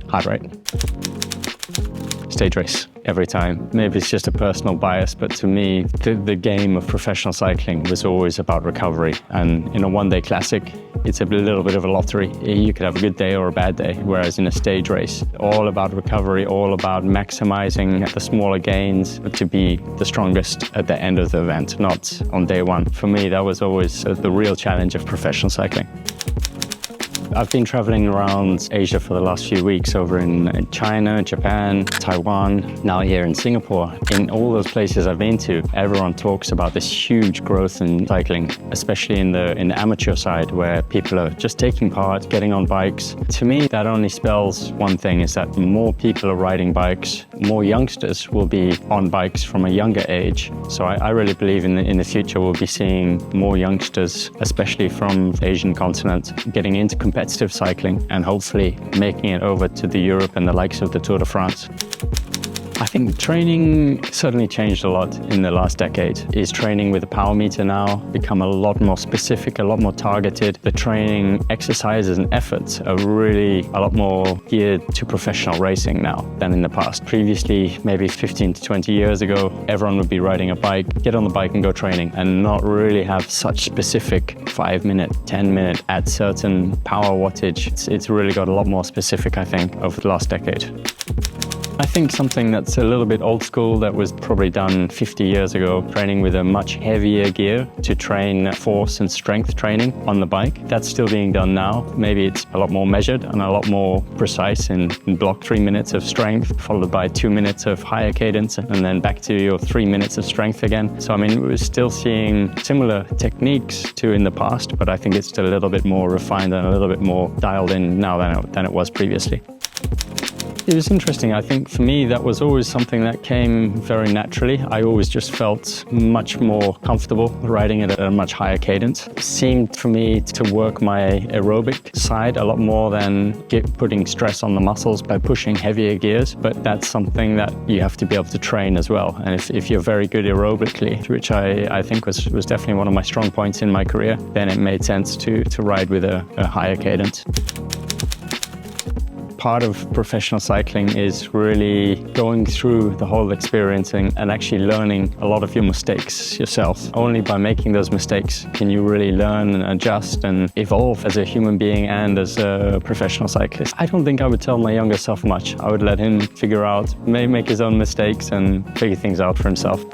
Heart rate. Stage race every time. Maybe it's just a personal bias, but to me, the game of professional cycling was always about recovery. And in a one-day classic, it's a little bit of a lottery. You could have a good day or a bad day, whereas in a stage race, all about recovery, all about maximizing the smaller gains to be the strongest at the end of the event, not on day one. For me, that was always the real challenge of professional cycling. I've been traveling around Asia for the last few weeks, over in China, Japan, Taiwan, now here in Singapore. In all those places I've been to, everyone talks about this huge growth in cycling, especially in the amateur side, where people are just taking part, getting on bikes. To me, that only spells one thing, is that more people are riding bikes, more youngsters will be on bikes from a younger age. So I really believe in the future we'll be seeing more youngsters, especially from the Asian continent, getting into competitive cycling and hopefully making it over to the Europe and the likes of the Tour de France. I think training certainly changed a lot in the last decade. Is training with a power meter now become a lot more specific, a lot more targeted. The training exercises and efforts are really a lot more geared to professional racing now than in the past. Previously, maybe 15 to 20 years ago, everyone would be riding a bike, get on the bike and go training, and not really have such specific 5-minute, 10-minute at certain power wattage. It's really got a lot more specific, I think, over the last decade. I think something that's a little bit old school that was probably done 50 years ago, training with a much heavier gear to train force and strength training on the bike. That's still being done now. Maybe it's a lot more measured and a lot more precise in block 3 minutes of strength, followed by 2 minutes of higher cadence, and then back to your 3 minutes of strength again. So, I mean, we're still seeing similar techniques to in the past, but I think it's still a little bit more refined and a little bit more dialed in now than it was previously. It was interesting. I think for me, that was always something that came very naturally. I always just felt much more comfortable riding it at a much higher cadence. It seemed for me to work my aerobic side a lot more than putting stress on the muscles by pushing heavier gears. But that's something that you have to be able to train as well. And if you're very good aerobically, which I think was definitely one of my strong points in my career, then it made sense to ride with a higher cadence. Part of professional cycling is really going through the whole experience and actually learning a lot of your mistakes yourself. Only by making those mistakes can you really learn and adjust and evolve as a human being and as a professional cyclist. I don't think I would tell my younger self much. I would let him figure out, make his own mistakes and figure things out for himself.